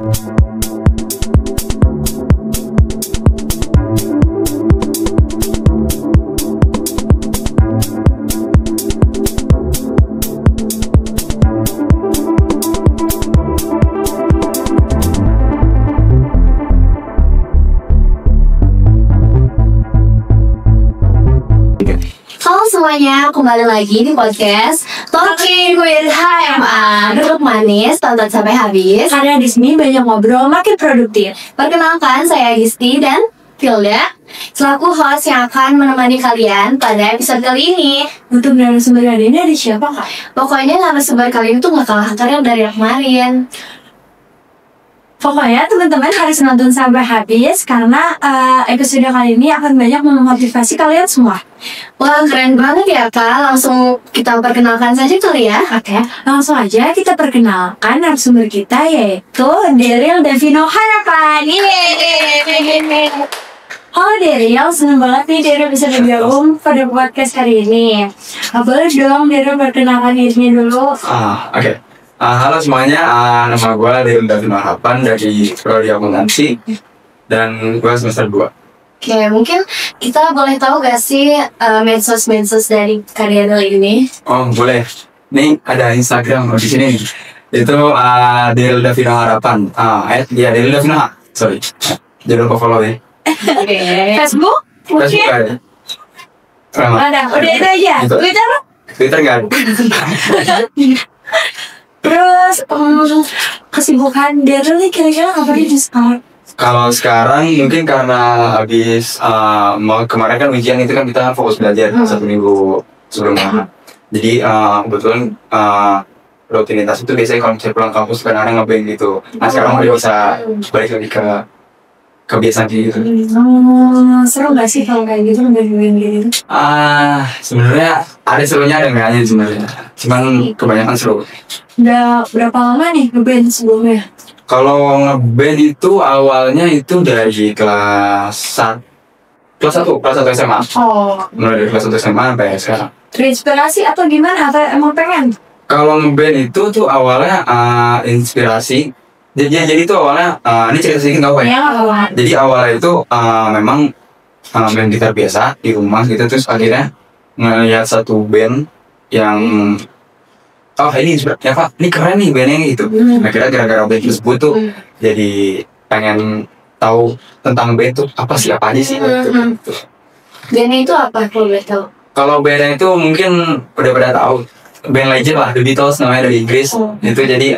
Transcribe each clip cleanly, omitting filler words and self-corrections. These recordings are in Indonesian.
Halo semuanya, kembali lagi di podcast Talking with HMA. Duduk manis, tonton sampai habis. Karena di sini banyak ngobrol makin produktif. Perkenalkan, saya Gisti dan Tilda, selaku host yang akan menemani kalian pada episode kali ini. Untuk narasumber kali ini ada siapa kak? Pokoknya narasumber kali ini tuh gak kalah keren dari yang kemarin. Pokoknya teman-teman harus nonton sampai habis karena episode kali ini akan banyak memotivasi kalian semua. Wah, keren banget ya kak. Langsung kita perkenalkan saja kali ya. Oke, langsung aja kita perkenalkan narasumber kita yaitu Daryl Davino Harapan. Yeay! Halo Daryl, seneng banget nih Daryl bisa bergabung pada podcast kali ini. Boleh dong Daryl perkenalkan dirinya dulu. Oke. Halo semuanya, nama gue Daryl Davino Harapan dari Prodi Akuntansi dan gue semester 2. Oke, mungkin kita boleh tahu gak sih medsos-medsos dari Kak Daryl ini? Oh boleh, nih ada Instagram di sini nih. Itu Daryl Davino Harapan. Ya Daryl Davino, sorry. Jangan lupa follow ya. Oke. Facebook? Facebook Mungkin? ada. Ada, udah itu aja. Itu. Twitter? Twitter nggak ada. Terus kesibukan Daryl nih kira-kira apa aja sekarang? Kalau sekarang mungkin karena habis kemarin kan ujian itu kan kita fokus belajar 1 minggu sebelumnya. Jadi kebetulan rutinitas itu biasanya kalau misalnya pulang kampus kadang-kadang ngeband gitu. Nah sekarang udah bisa balik lagi ke kebiasaan gitu. Seru gak sih kalau kayak gitu ngeband gitu? Sebenarnya ada serunya ada enggaknya sebenarnya. Cuman kebanyakan seru. Udah berapa lama nih ngeband sebelumnya? Kalau ngeband itu awalnya itu dari kelas 1 SMA. Oh, Mulai dari kelas 1 SMA sampai sekarang. terinspirasi atau gimana? Atau emang pengen? Kalau ngeband itu tuh awalnya inspirasi. Jadi itu awalnya ini cerita sedikit nggak apa ya? Ya nggak apa-apa. Jadi awalnya itu memang main gitar biasa di rumah gitu, terus akhirnya ngeliat satu band yang ini ya Pak, ini keren nih bandnya gitu. Akhirnya gara-gara band tersebut tuh jadi pengen tahu tentang band tuh apa aja sih gitu. Bandnya itu apa kalau boleh tahu? Kalau bandnya itu mungkin udah pada tahu, band legend lah, The Beatles namanya, dari Inggris. Itu jadi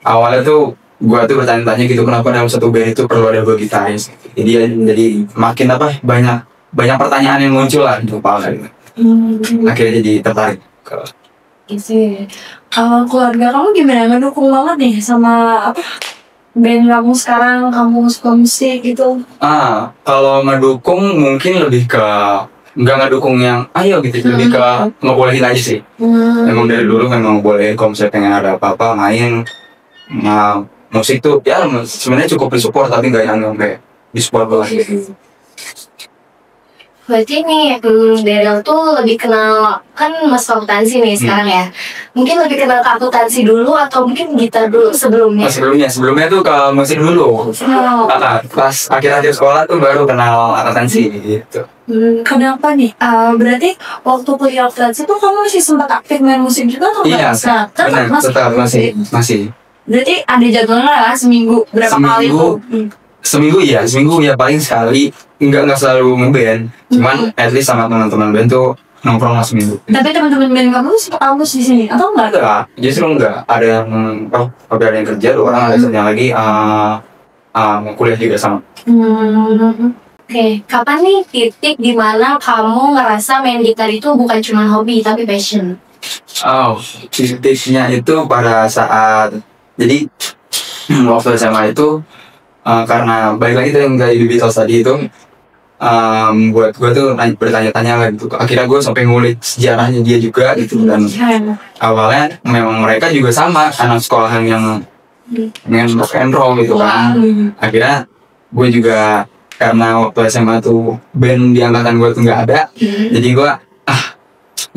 awalnya tuh gua tuh bertanya-tanya gitu kenapa dalam satu band itu perlu ada gitaris. Jadi makin banyak pertanyaan yang muncul lah di kepala gitu. Akhirnya jadi tertarik ke Isi. Kalau keluarga kamu gimana? Ngedukung banget nih sama band kamu sekarang, kamu suka musik gitu? Kalau ngedukung mungkin lebih ke nggak ngedukung yang ayo gitu, lebih ke ngebolehin aja sih. Emang dari dulu memang boleh kalau misalnya pengen ada apa-apa main. Musik tuh ya sebenarnya cukup disupport tapi nggak yang sampai disupport banget gitu. Berarti nih Daryl tuh lebih kenal, kan mas akuntansi nih sekarang ya. Mungkin lebih kenal ke akuntansi dulu atau mungkin gitar dulu sebelumnya? Sebelumnya tuh ke musik dulu. Pas akhir-akhir sekolah tuh baru kenal akuntansi gitu. Kenapa nih? Berarti waktu kuliah akuntansi tuh kamu masih sempat aktif main musik juga atau Iya, benar, tetap masih. Berarti ada jadwalnya lah seminggu berapa kali tuh? Seminggu ya paling sekali, nggak selalu ngeband, cuman at least sama teman-teman band tuh nongkrong lah seminggu. Tapi teman-teman band kamu sempat kampus di sini atau enggak? Enggak, justru enggak. Ada yang ada yang kerja, orang ada yang lagi mau kuliah juga sama. Oke, kapan nih titik dimana kamu ngerasa main gitar itu bukan cuma hobi tapi passion? Titiknya itu pada saat jadi waktu SMA itu karena balik lagi yang dari Beatles tadi itu buat gue tuh bertanya-tanya lah gitu. Akhirnya gue sampai ngulik sejarahnya dia juga gitu, dan awalnya memang mereka juga sama anak sekolahan yang pengen rock and roll gitu kan. Akhirnya gue juga karena waktu SMA tuh band di angkatan gue tuh nggak ada, jadi gue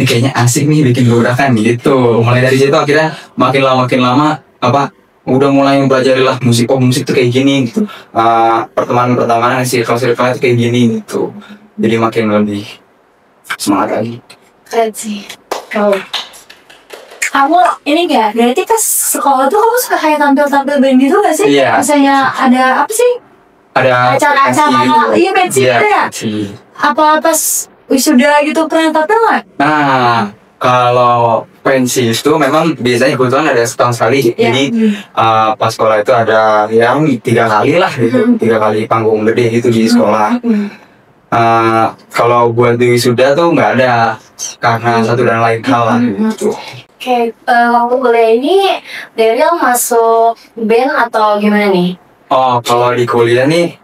ini kayaknya asik nih bikin gebrakan gitu. Mulai dari situ akhirnya makin lama udah mulai mempelajari lah musik tuh kayak gini gitu. Pertemanan circle-circle itu kayak gini gitu. Jadi makin lebih semangat lagi. Keren sih. Kamu ini gak, berarti pas sekolah tuh kamu suka kayak tampil-tampil band gitu gak sih? Iya. Misalnya ada apa sih? Ada Acara-acara, iya pensi gitu ya? pensi. Apa pas wisuda gitu pernah tampil gak? Nah, kalau pensi itu memang biasanya kebetulan ada setahun sekali. Iya. Jadi pas sekolah itu ada yang 3 kali lah gitu. 3 kali panggung gede gitu di sekolah. Kalau buat di wisuda tuh nggak ada karena satu dan lain hal lah gitu. Oke, waktu kuliah ini Daryl masuk band atau gimana nih? Oh, kalau di kuliah nih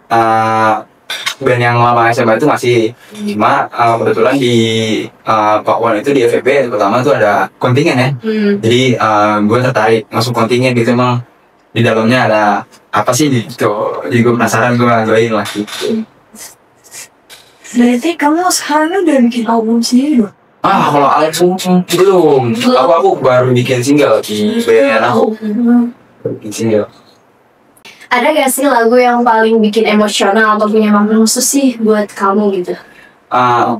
band yang lama SMA itu masih, cuma kebetulan di Pakuan itu di FEB pertama tuh ada kontingen ya. Jadi gue tertarik masuk kontingen gitu, emang di dalamnya ada apa sih gitu. Jadi gue penasaran, gue join lah gitu. Berarti kamu sekarang udah bikin album sendiri dong? Kalau album belum. Aku baru bikin single di band aku. Baru bikin single. Ada gak sih lagu yang paling bikin emosional atau punya makna khusus sih buat kamu gitu?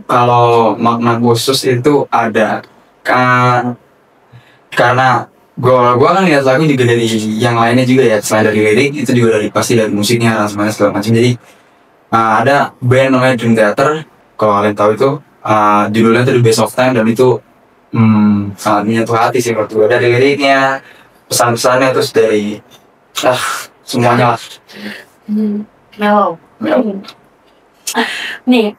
Kalau makna khusus itu ada karena gue kan lihat lagu juga dari yang lainnya juga ya, selain dari lirik itu juga dari pasti dari musiknya, aransemennya segala macam. Jadi ada band namanya Dream Theater, kalau kalian tahu itu judulnya itu The Best of Time, dan itu sangat menyentuh hati sih menurut gue, dari liriknya, pesan-pesannya, terus dari semuanya lah. Mellow. Nih,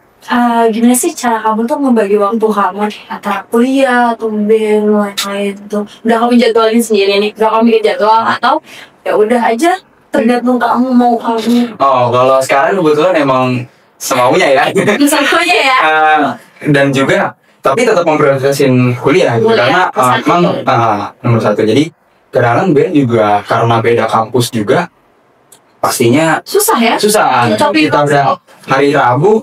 gimana sih cara kamu tuh membagi waktu kamu nih antara kuliah atau band lain-lain tuh? Udah kamu jadwalin sendiri nih? Udah kamu bikin jadwal atau ya udah aja tergantung kamu mau kamu? Kalau sekarang kebetulan emang semaunya ya. Semuanya ya. Dan juga tapi tetap memprioritaskan kuliah gitu, karena emang nomor satu. Jadi kadang-kadang band juga karena beda kampus juga pastinya Susah ya? susah. Tapi Kita udah hari Rabu,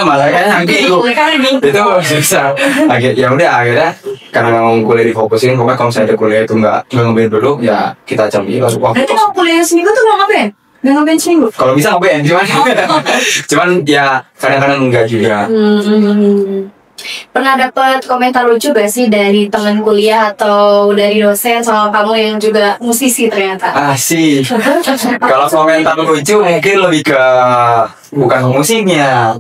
malah nanti itu susah. Akhirnya karena mau kuliah difokusin, pokoknya kalau saya ada kuliah itu nggak ngeband dulu, ya kita cari masuk waktu. Berarti kalau kuliah seminggu tuh nggak ngeband? Nggak ngeband seminggu? Kalau bisa ngeband, cuman ya kadang-kadang enggak juga. Pernah dapat komentar lucu gak sih dari teman kuliah atau dari dosen soal kamu yang juga musisi ternyata? Sih. Kalau komentar lucu mungkin lebih ke bukan musiknya.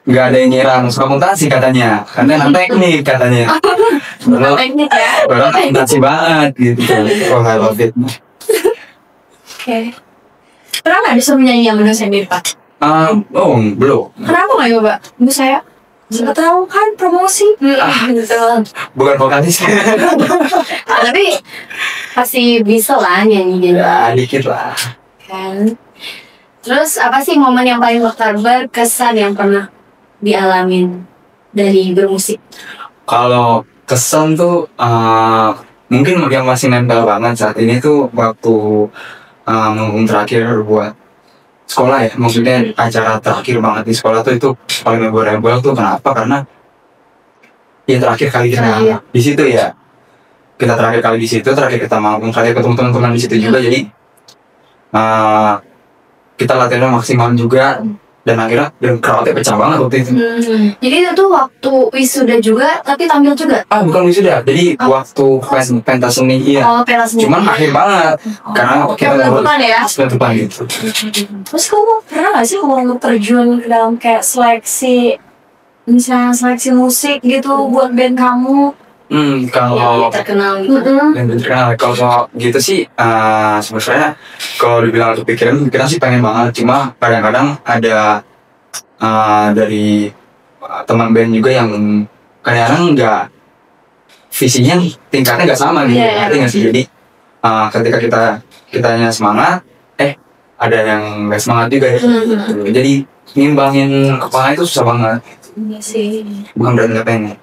Nggak ada yang ngira suka mutasi katanya, karena teknik katanya. Teknik ya? Orang mutasi banget gitu. Oh, I love it. Oke. Pernah nggak disuruh nyanyi sama dosen di depan? Belum. Kenapa nggak coba? Bu saya nggak tahu kan promosi. Betul. Bukan vokalis. Tapi pasti bisa lah nyanyi. Ya, dikit lah. Kan. Terus apa sih momen yang paling berkesan yang pernah dialamin dari bermusik? Kalau kesan tuh mungkin yang masih nempel banget saat ini tuh waktu manggung terakhir buat sekolah ya, maksudnya acara terakhir banget di sekolah tuh itu paling memorable tuh. Kenapa? Karena ya terakhir kali kita di situ ya, terakhir kita manggung, terakhir ketemu teman-teman di situ juga. Jadi kita latihannya maksimal juga, dan akhirnya crowdnya pecah banget waktu itu. Jadi itu waktu wisuda juga, tapi tampil juga? Bukan wisuda, jadi waktu pentas seni, iya. Pentas seni. Cuman akhir banget, karena kita penutupan ya? penutupan gitu. Terus kamu pernah nggak sih kamu terjun ke dalam kayak seleksi, misalnya seleksi musik gitu buat band kamu? Kalau terkenal gitu. Kalau soal gitu sih, sebenarnya kalau dibilang kepikiran sih pengen banget, cuma kadang-kadang ada dari teman band juga yang kadang-kadang nggak, visinya tingkatnya nggak sama gitu. Artinya nggak sih, jadi ketika kitanya semangat, ada yang nggak semangat juga ya. Jadi ngimbangin kepala itu susah banget. Iya sih. Bukan berarti nggak pengen.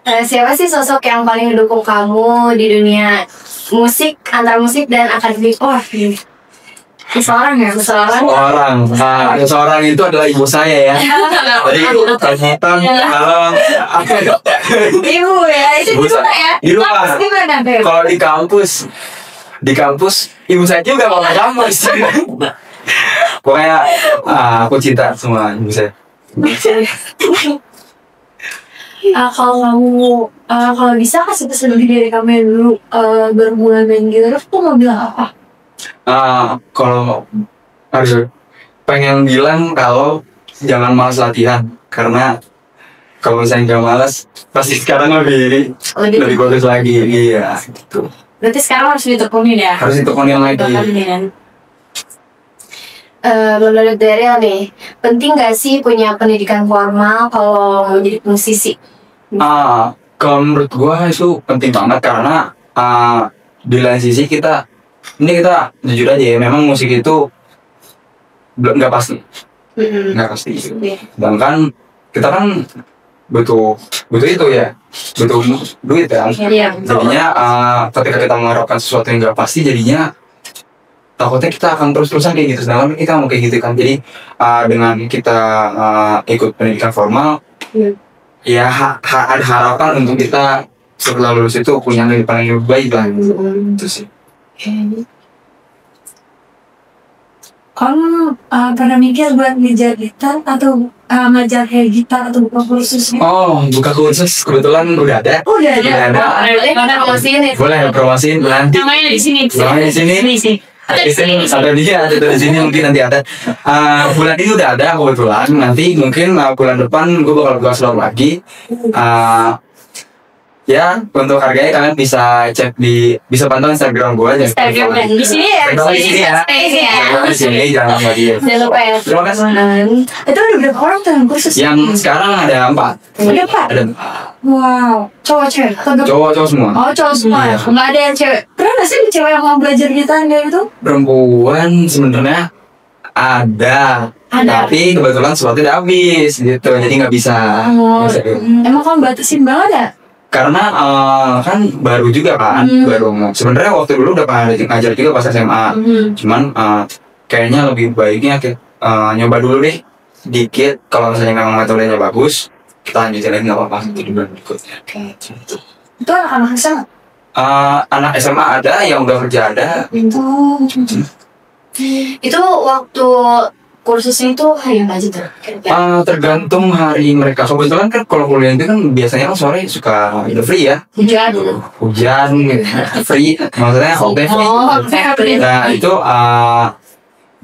Siapa sih sosok yang paling mendukung kamu di dunia musik, antara musik dan akademik? Seseorang ya, seseorang. Seorang. Nah, seorang itu adalah ibu saya ya. Jadi ternyata kalau Ibu ya, itu di rumah ya. Di rumah. Kampus di mana, Beb? kalau di kampus ibu saya juga kalau nggak kampus. Pokoknya aku cinta semua ibu saya. Kalau bisa kasih pesan lebih dari kamu yang dulu baru mulai main gitar tuh mau bilang apa? Kalau pengen bilang kalau jangan malas latihan karena kalau misalnya nggak malas pasti sekarang lebih bagus lagi. Iya gitu. Berarti sekarang harus ditekunin ya? Harus ditekunin lagi. Menurut Daryl nih, penting gak sih punya pendidikan formal kalau mau jadi musisi? Kalau menurut gua itu penting banget karena di lain sisi kita jujur aja ya, memang musik itu nggak pasti, nggak pasti. Sedangkan kita kan butuh itu ya, butuh duit kan. Jadinya ketika kita mengharapkan sesuatu yang nggak pasti, jadinya takutnya kita akan terus-terusan kayak gitu. Sedangkan kita mau kayak gitu kan. Jadi dengan kita ikut pendidikan formal, ya ada harapan untuk kita setelah lulus itu punya kehidupan yang lebih baik lah. Itu sih. Kamu pernah mikir buat ngejar gitar atau ngajar kayak gitar atau buka kursus? Buka kursus kebetulan udah ada. Udah ada. Boleh promosiin ya? Boleh promosiin nanti. Namanya di sini. Namanya di sini. Ada di sini mungkin nanti ada. Bulan ini udah ada kebetulan. Nanti mungkin bulan depan gue bakal buka slot lagi. Ya, untuk harganya kalian bisa bisa pantau Instagram gue aja. Instagram di sini ya. Di sini ya. Di sini jangan lupa dia. Jangan lupa ya. Terima kasih. Itu ada berapa orang tuh yang kursus? Yang sekarang ada 4. Ada 4? Ada Wow, cowok cewek? cowok semua. Oh, cowok semua. Iya. Nggak ada yang cewek. Pernah nggak sih cewek yang mau belajar gitar kayak gitu? Perempuan sebenarnya ada. Tapi kebetulan slotnya udah habis gitu, jadi nggak bisa. Emang kamu batasin banget ya? Karena kan baru juga kan, baru sebenarnya waktu dulu udah pernah ngajar juga pas SMA. Cuman kayaknya lebih baiknya nyoba dulu deh dikit. Kalau misalnya memang metodenya bagus, kita lanjutin lagi nggak apa-apa di bulan berikutnya. Itu anak-anak SMA? Anak SMA ada, yang udah kerja ada. Itu waktu kursusnya itu hari apa aja tuh? Tergantung hari mereka. Kebetulan kan kalau kuliah itu kan biasanya kan sore suka free ya. Hujan gitu. Free, maksudnya free. Nah itu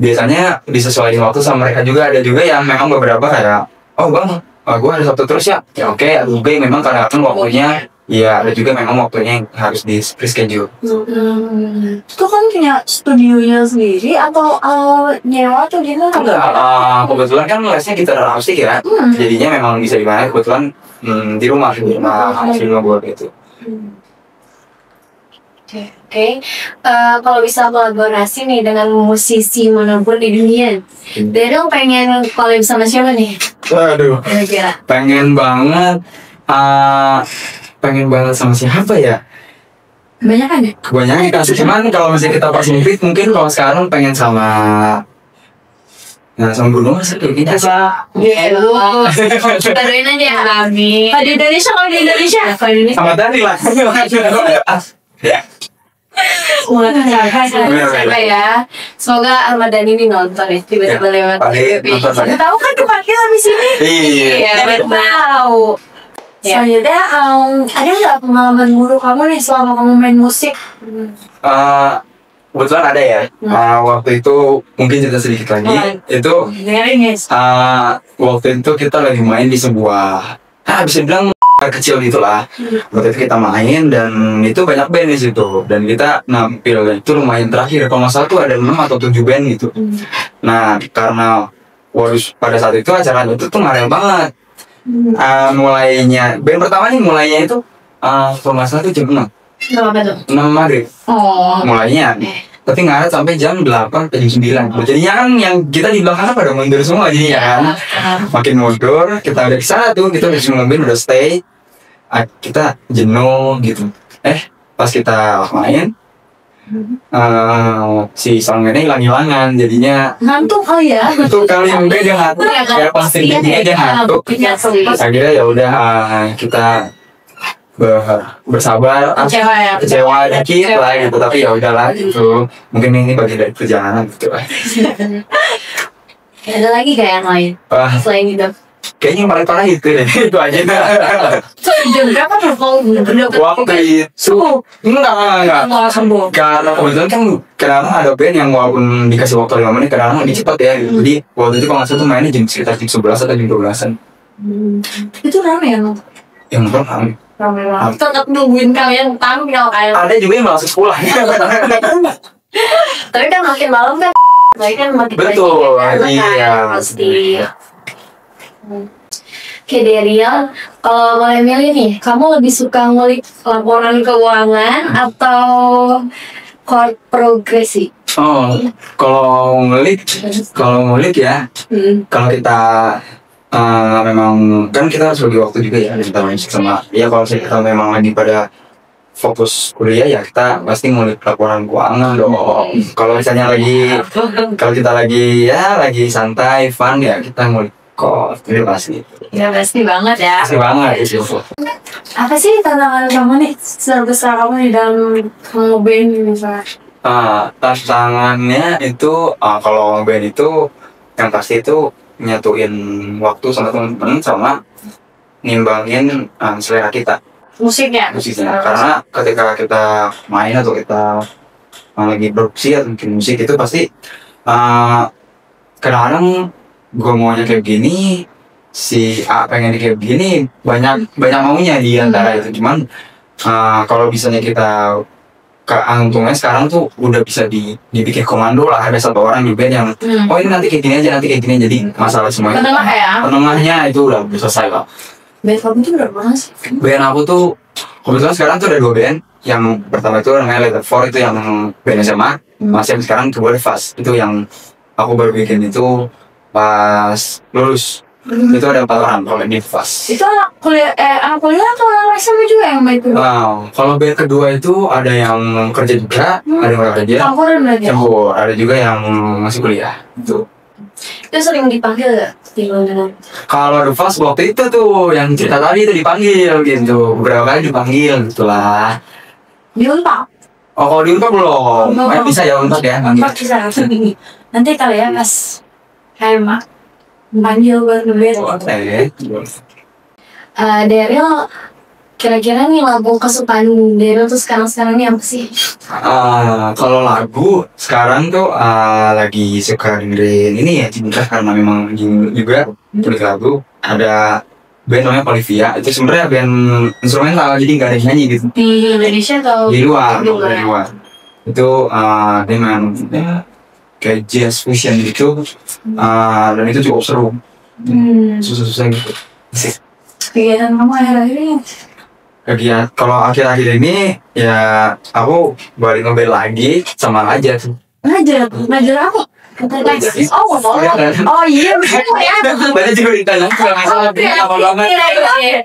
biasanya disesuaikan waktu sama mereka juga. Ada juga yang memang beberapa kayak, bang, gue ada Sabtu terus ya. Ya oke, gue memang kadang-kadang waktunya. Iya, ada juga memang waktunya yang harus di reschedule. Itu kan punya studionya sendiri atau nyewa atau gimana? Enggak, kebetulan kan lesnya gitar akustik ya. Jadinya memang bisa di mana kebetulan di rumah buat gitu. Oke. Kalau bisa kolaborasi nih dengan musisi manapun di dunia, Daryl pengen collab sama siapa nih? Waduh, Kira-kira. pengen banget sama siapa ya? Kebanyakan ya? Kebanyakan sih, cuman kalau misalnya kita pas ngefit mungkin kalau sekarang pengen sama Bruno Mars kayaknya sih. Kita doain aja ya. Amin. Kalau di Indonesia? Sama Dani lah. Siapa ya? Semoga Ahmad Dhani ini nonton ya, tiba-tiba lewat. Tahu kan kepakil habis ini? Iya. Tahu. Selanjutnya, ada nggak pengalaman buruk kamu nih selama kamu main musik? Kebetulan ada ya. Waktu itu mungkin cerita sedikit lagi. Itu waktu itu kita lagi main di sebuah bisa bilang kecil gitulah. Waktu itu kita main dan itu banyak band di situ dan kita nampil itu lumayan terakhir. Kalau nggak salah tuh ada 6 atau 7 band gitu. Nah karena pada saat itu acaranya itu tuh ngarel banget. Mulainya band pertama mulainya itu kalau nggak salah tuh jam 6. Apa tuh? 6 maghrib. Mulainya. Tapi ngaret sampai jam 8 atau jam 9. Jadinya kan yang kita di belakang pada mundur semua jadinya kan. Makin mundur, kita udah kesana tuh, kita udah nungguin, udah stay. Kita jenuh gitu. Pas kita main, si songnya hilang-hilangan, jadinya Ngantuk kali ya. itu kali mungkin dia ngantuk, Iya, kan? ya pasti dia ngantuk. Iya, sih. Akhirnya ya udah kita bersabar, Kecewa ya. kecewa dikit lah gitu, tapi ya udahlah gitu. Mungkin ini bagian dari perjalanan gitu lah. Ada lagi kayak yang lain Wah, selain itu? kayaknya yang paling parah itu deh, itu aja. Itu jam berapa tuh kalau berdua? Waktu itu enggak. Mau sembuh. Karena kebetulan kan kadang ada band yang walaupun dikasih waktu 5 menit kadang lebih cepat ya gitu. Jadi waktu itu kalau nggak salah tuh mainnya sekitar jam 11 atau jam 12-an. Itu rame ya? Yang nonton rame. Rame banget. Tetap nungguin kalian tampil kayak. Ada juga yang langsung pulang. Tapi kan makin malam kan, tapi kan makin Betul, banyak yang datang, iya. kan, pasti. Oke, Dariel, kalau boleh milih nih, kamu lebih suka ngulik laporan keuangan atau chord progresi? Oh, kalau ngulik ya, kalau kita memang kan kita harus bagi waktu juga ya, kita sama ya kalau kita memang lagi pada fokus kuliah ya kita pasti ngulik laporan keuangan dong. Kalau misalnya kalau kita lagi santai fun ya kita ngulik kok itu pasti. Ya pasti banget ya. Pasti banget itu. Apa sih tantangan kamu nih terbesar kamu di dalam ngeband misalnya? Tantangannya itu kalau band itu yang pasti itu nyatuin waktu sama teman-teman sama nimbangin selera kita Musiknya. musiknya, karena ketika kita main atau kita lagi produksi atau bikin musik itu pasti kadang-kadang gue maunya kayak gini, si A pengen kayak begini, banyak maunya di antara itu. Cuman kalau misalnya kita untungnya sekarang tuh udah bisa dibikin komando lah, ada satu orang di band yang oh ini nanti kayak gini aja, nanti kayak gini, jadi masalah semuanya Penengah ya. penengahnya itu udah selesai lah. Band kamu tuh berapa sih? Band aku tuh kebetulan sekarang tuh ada 2 band. Yang pertama itu namanya Letter 4, itu yang band SMA. Masih sekarang kedua Fast, itu yang aku baru bikin itu pas lulus. Itu ada 4 orang kalau di Fast. Itu anak kuliah atau anak SMA juga yang main itu? Wow, kalau band kedua itu ada yang kerja juga, ada yang nggak kerja, Campuran berarti. campur. Ada juga yang masih kuliah. Itu. Itu sering dipanggil gak? Kalau The Fast waktu itu tuh yang cerita tadi itu dipanggil gitu, beberapa kali dipanggil gitulah. Di Unpad. Oh, kalau di Unpad belum. Bisa ya Unpad ya panggil. Unpad bisa. Nanti kali ya pas HMA panggil buat ngeband. Daryl, kira-kira nih lagu kesukaan Daryl tuh sekarang ini apa sih? Kalau lagu sekarang tuh lagi suka dengerin ini ya cinta, karena memang juga tulis lagu. Ada band namanya Polivia, itu sebenarnya band instrumental jadi nggak ada yang nyanyi gitu. Di Indonesia atau Di luar. Itu dia main kayak jazz fusion gitu, dan itu cukup seru. Susah-susah gitu. kegiatan kamu akhir-akhir ini? Kalau akhir-akhir ini ya aku balik ngeband lagi, sama aja tuh. Ngajar apa? Oh iya bener ya. Banyak juga ditanya kalau nggak salah apa banget.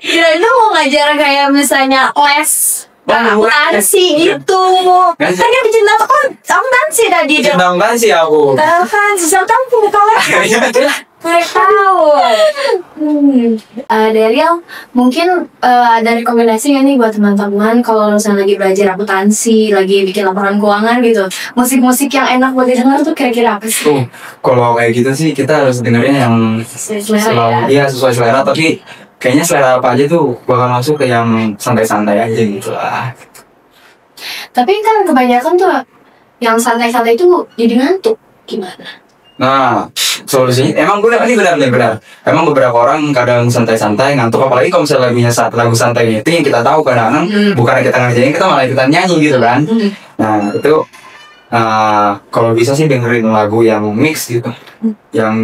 Kira-kira mau ngajar kayak misalnya les akuntansi gitu. Kan yang bikin akuntansi tadi dong. Sedangkan sih aku. Kan sesal kamu punya kawan. Tahu. Daryl, mungkin ada rekomendasi nggak nih buat teman-teman kalau misalnya lagi belajar akuntansi, lagi bikin laporan keuangan gitu, musik-musik yang enak buat didengar tuh kira-kira apa sih? Kalau kayak gitu sih kita harus dengerin yang Selera iya sesuai selera, tapi kayaknya selera apa aja tuh bakal masuk ke yang santai-santai aja gitu lah. Tapi kan kebanyakan tuh yang santai-santai itu jadi ngantuk, gimana? Nah, solusinya emang ini benar. Emang beberapa orang kadang santai-santai ngantuk, apalagi kalau misalnya lagu santai itu yang kita tahu kadang bukan kita ngerjain, kita malah ikutan nyanyi gitu kan. Nah itu kalau bisa sih dengerin lagu yang mix gitu, yang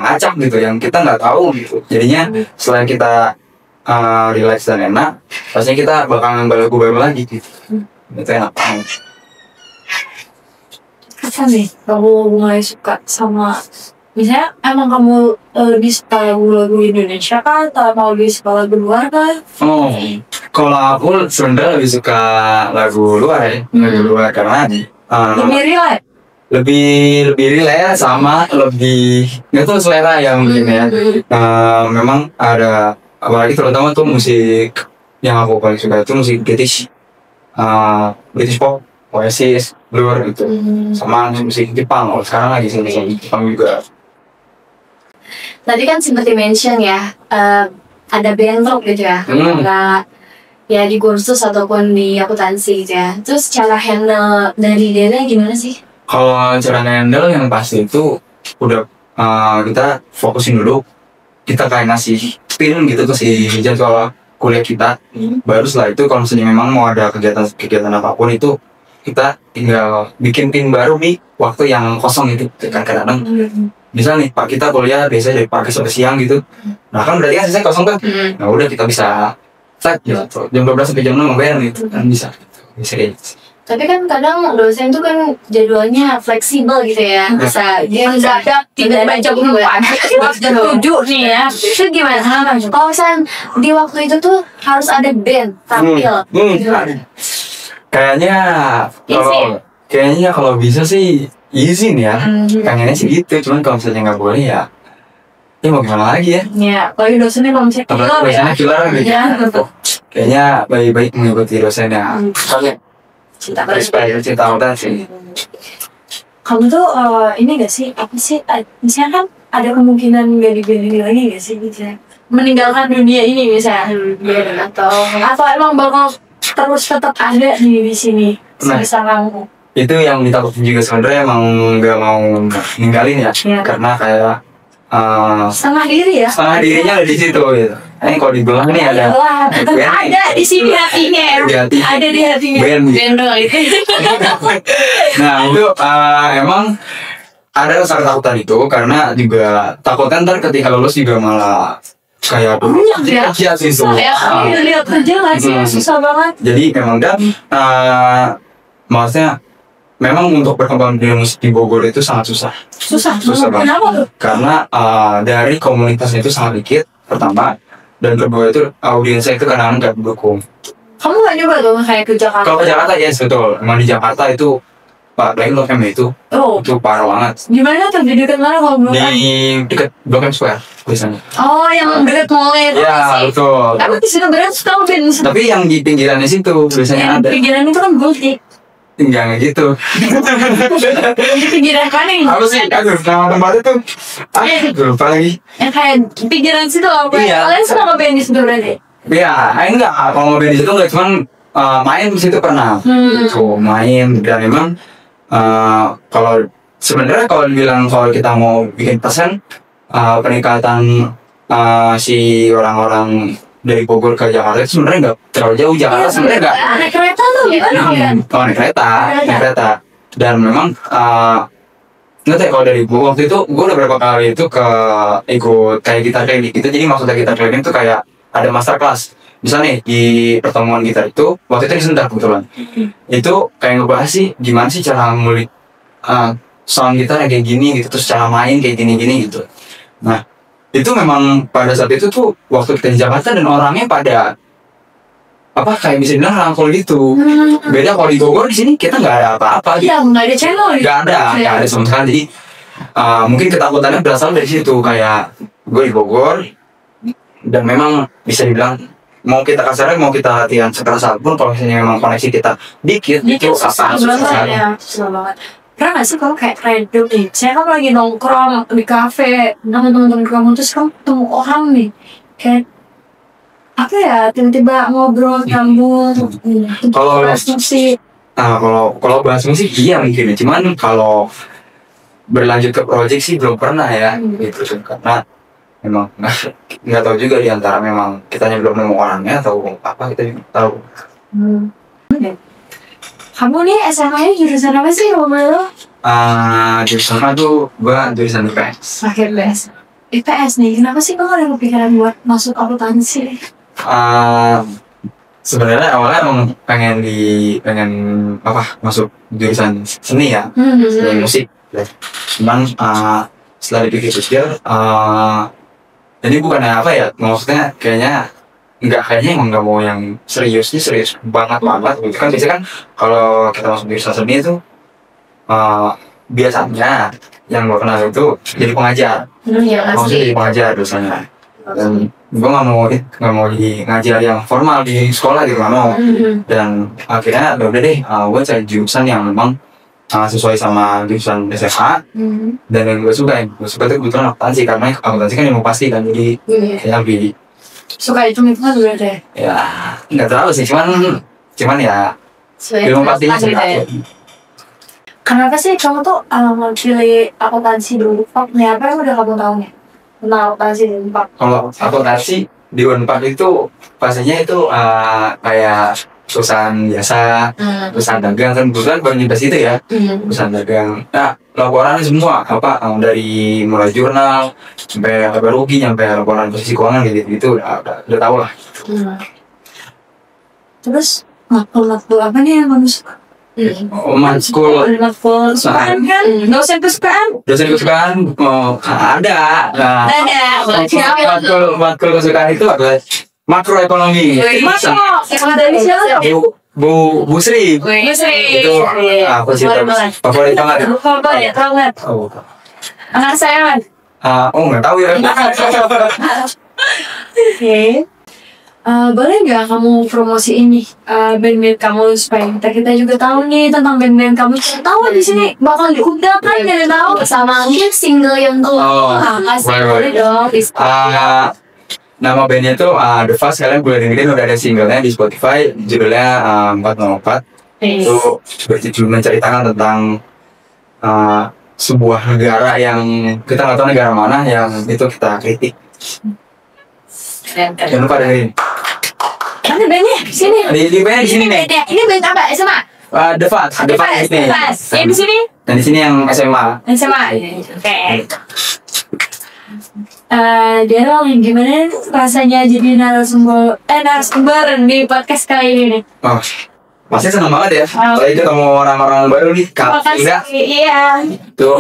acak gitu, yang kita nggak tahu gitu. Jadinya selain kita relax dan enak, pastinya kita bakal ngambil lagu baru lagi gitu. Itu enak banget. Kapan nih kamu mulai suka sama Misalnya emang kamu lebih suka lagu Indonesia kah atau mau lebih suka lagu luar kah? Oh, kalau aku sebenarnya lebih suka lagu luar ya, lagu luar karena Lebih relate. lebih relate sama lebih nggak tahu selera yang mungkin ya. Memang ada apalagi terutama tuh musik yang aku paling suka itu musik British, British pop, Oasis, Blur gitu, sama musik Jepang. Oh, sekarang lagi sini Jepang juga. Tadi kan sempat mention ya, ada bentrok gitu ya, nggak ya di kursus ataupun di akuntansi gitu ya. Terus cara handle dari Dera gimana sih? Kalau cara handle yang pasti itu udah kita fokusin dulu, kita kayak ngasih pin gitu ke si jadwal kuliah kita. Baru setelah itu kalau misalnya memang mau ada kegiatan apapun itu kita tinggal bikin pin baru di waktu yang kosong itu. Kadang-kadang misal nih Pak kita kuliah biasanya dari pagi sampai siang gitu. Nah kan berarti kan selesai kosong kan. Nah udah kita bisa set gitu. Jam 12 sampai jam 6 bayar gitu kan bisa gitu. Bisa kayak gitu. Tapi kan kadang dosen tuh kan jadwalnya fleksibel gitu ya, bisa dia mendadak tiba-tiba jam 7 nih ya. Itu gimana? Kalau misalnya di waktu itu tuh harus ada band tampil. Kayaknya kalau bisa sih izin ya. Pengennya sih gitu, cuman kalau misalnya nggak boleh ya mau gimana lagi ya? Ya, apalagi dosennya kalau misalnya killer ya. Killer gitu. Kayaknya baik-baik mengikuti dosennya. Cinta akuntansi. Kamu tuh ini gak sih, apa sih, misalnya kan ada kemungkinan gak dibeli lagi gak sih gitu ya? Meninggalkan dunia ini misalnya, atau emang bakal terus tetap ada di sini sebisa kamu? Itu yang ditakutin juga sebenarnya, emang nggak mau ninggalin ya, karena kayak setengah diri ya? Setengah dirinya ada di situ gitu. Ini kalau dibilang nih ada di sini hatinya, ada di hatinya. Bendol itu. Nah itu emang ada rasa ketakutan itu karena juga takutkan ntar ketika lulus juga malah kayak kerja sih semua. Lihat kerja nggak sih susah banget. Jadi memang maksudnya memang untuk berkembang di musik di Bogor itu sangat susah. Susah banget. Kenapa tuh? Karena dari komunitasnya itu sangat dikit pertama, dan kedua itu audiensnya itu kadang-kadang nggak mendukung. Kamu nggak nyoba tuh kayak ke Jakarta? Kalau ke Jakarta ya betul. Emang di Jakarta itu Blok M itu parah banget. Gimana tuh? Di dekat mana kalau Blok M? Di dekat Blok M Square biasanya. Oh, yang dekat mall itu ya, sih. betul. Tapi di situ beneran suka band. Tapi yang di pinggirannya situ biasanya ada. Pinggiran itu kan butik. Enggak gitu. Di pinggiran kan yang apa sih? Aduh, nama tempatnya tuh lupa lagi. yang kayak pinggiran situ apa? Iya. Kalian suka ngeband di situ berarti? Iya, enggak. Kalau mau band di situ enggak, cuman main di situ pernah. Tuh main, dan memang kalau sebenarnya kalau dibilang kalau kita mau bikin pesan peningkatan si orang-orang dari Bogor ke Jakarta itu sebenarnya nggak terlalu jauh. Jakarta sebenarnya nggak. Naik kereta tuh gimana? Naik kereta. Dan memang nggak tahu kalau dari gue waktu itu gue udah berapa kali itu ikut kayak gitar keliling gitu. Jadi maksudnya gitar keliling itu kayak ada master class. Misalnya di pertemuan gitar itu waktu itu di Sendar kebetulan. Itu kayak ngebahas sih gimana sih cara ngulik sound gitar kayak gini gitu, terus cara main kayak gini gitu. Nah itu memang pada saat itu tuh waktu kita di Jakarta dan orangnya pada kayak bisa dibilang rangkul gitu. Beda kalau di Bogor, di sini kita nggak ada apa-apa. Iya, nggak ada channel. Nggak ada sama sekali. Jadi mungkin ketakutannya berasal dari situ, kayak gue di Bogor dan memang bisa dibilang mau kita kasarnya mau kita latihan sekeras apapun, kalau misalnya memang koneksi kita dikit itu susah banget. Pernah gak sih kalau kayak random nih, saya kan lagi nongkrong di kafe sama teman-teman kamu, terus kamu ketemu orang nih kayak apa ya, tiba-tiba ngobrol kamu kalau bahas musik. Kalau bahas musik iya mungkin, cuman kalau berlanjut ke project sih belum pernah ya gitu, karena memang nggak tahu juga di antara memang kitanya belum nemu orangnya atau apa, kita juga tahu. Kamu nih SMA-nya jurusan apa sih, Mama lo? Jurusan tuh gua jurusan IPS. Pakai IPS. IPS nih, kenapa sih kamu ada kepikiran buat masuk akuntansi? Sebenarnya awalnya emang pengen masuk jurusan seni ya, seni musik. Cuman setelah dipikir-pikir, jadi bukannya apa ya, maksudnya kayaknya emang nggak mau yang serius banget gitu kan. Biasanya kan kalau kita masuk jurusan seni itu biasanya yang gue kenal itu jadi pengajar. Iya Maksudnya pasti. jadi pengajar dosanya. Dan gue nggak mau jadi ngajar yang formal di sekolah gitu, nggak mau. Dan akhirnya udah deh, gue cari jurusan yang memang sesuai sama jurusan SMA dan yang gue suka tuh kebetulan akuntansi, karena akuntansi kan ilmu pasti kan, jadi kayaknya lebih Suka hitung-hitungan berarti. ya nggak terlalu sih, cuman ya ilmu pastinya gitu suka. ya. Kenapa sih kamu tuh pilih akuntansi dulu? Apa yang udah kamu tahu nih tentang akuntansi di Unpad? Kalau akuntansi di Unpad itu pastinya itu kayak perusahaan biasa, perusahaan dagang kan, kebetulan baru nyebas itu ya, perusahaan dagang. Nah, laporan semua dari mulai jurnal sampai laba rugi sampai laporan posisi keuangan gitu udah tahu lah. Terus matkul apa nih yang kamu suka? Matkul Matkul kesukaan kan? Dosen kesukaan? dosen kesukaan ada. Nah, matkul kesukaan itu adalah makroekonomi. Makro! Dari siapa? Bu Sri. Bu Sri. Itu aku sih favorit banget. Favorit banget. Oh, Anak saya kan? nggak tahu ya. Oke. Boleh nggak kamu promosi ini band-band kamu supaya kita juga tahu nih tentang band-band kamu. Tahu di sini bakal diundang kan, jadi tahu. Sama mungkin single yang keluar. Boleh. Dong. Nama bandnya tuh The Fast, kalian boleh dengerin, udah ada singlenya di Spotify, judulnya 404. Itu berjudul menceritakan tentang sebuah negara yang kita nggak tahu negara mana yang itu kita kritik. Jangan lupa dengerin. Mana bandnya? Sini. Di bandnya di sini nih. Ini band apa? SMA? The Fast ini. Yang di sini? Dan di sini yang SMA. SMA. Oke. Daryl, gimana rasanya jadi narasumber di podcast kali ini nih? Oh, pasti senang banget ya. Apalagi ketemu orang-orang baru nih. Kak Indah. Iya. Tuh.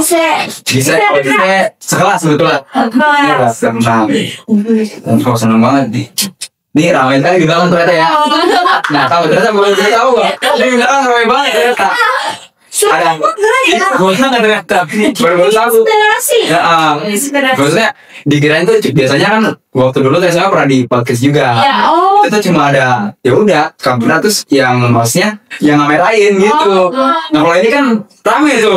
Bisa sekelas sebetulnya. Iya, senang. Dan kok senang banget nih. Nih ramai kali di dalam ternyata ya. Nah, ternyata belum tahu gak? Di dalam ramai banget ternyata. Ada gue nggak ternyata baru tahu. Ya, maksudnya dikirain tuh biasanya kan waktu dulu saya pernah di podcast juga. Itu tuh cuma ada ya udah kamera terus yang maksudnya yang ngamerain gitu. Nah kalau ini kan rame tuh.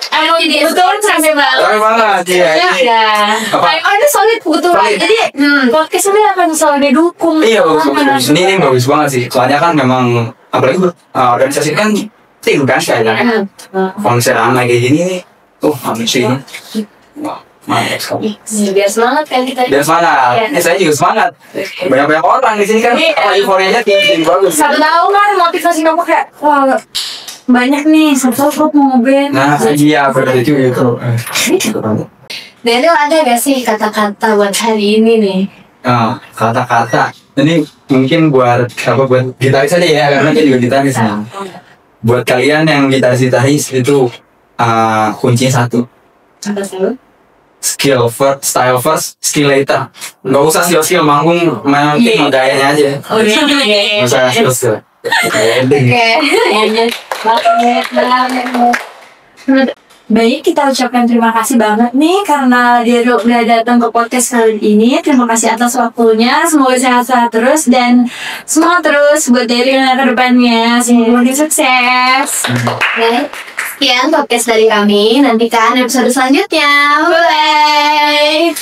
Emang jadi betul sampai banget. Rame banget ya. Ada solid kebetulan. Jadi podcast ini akan selalu didukung. Iya bagus. Ini bagus banget sih. Soalnya kan memang apalagi organisasi kan tim kan kayaknya. Konser ramai kayak gini nih. Amin sih. Wah, mantap sekali. Biar semangat kan kita. Biar semangat. Ini saya juga semangat. Banyak orang di sini kan. Euforianya tinggi bagus. Satu tahun kan motivasi kamu kayak wah banyak nih. Satu kok mau ngeband. Nah, iya benar juga itu. Dan itu ada gak sih kata-kata buat hari ini nih? Kata-kata. Ini mungkin buat gitaris aja ya, karena dia juga gitaris. Nah, buat kalian yang gitaris itu kuncinya satu. Skill first, style first, skill later. Nggak usah skill manggung, main gayanya aja. Nggak usah skill. Baik, kita ucapkan terima kasih banget nih karena dia udah datang ke podcast kali ini. Terima kasih atas waktunya. Semoga sehat-sehat terus dan semangat terus buat Daryl ke depannya. Semoga makin sukses. Baik, sekian podcast dari kami. Nantikan episode selanjutnya. Bye.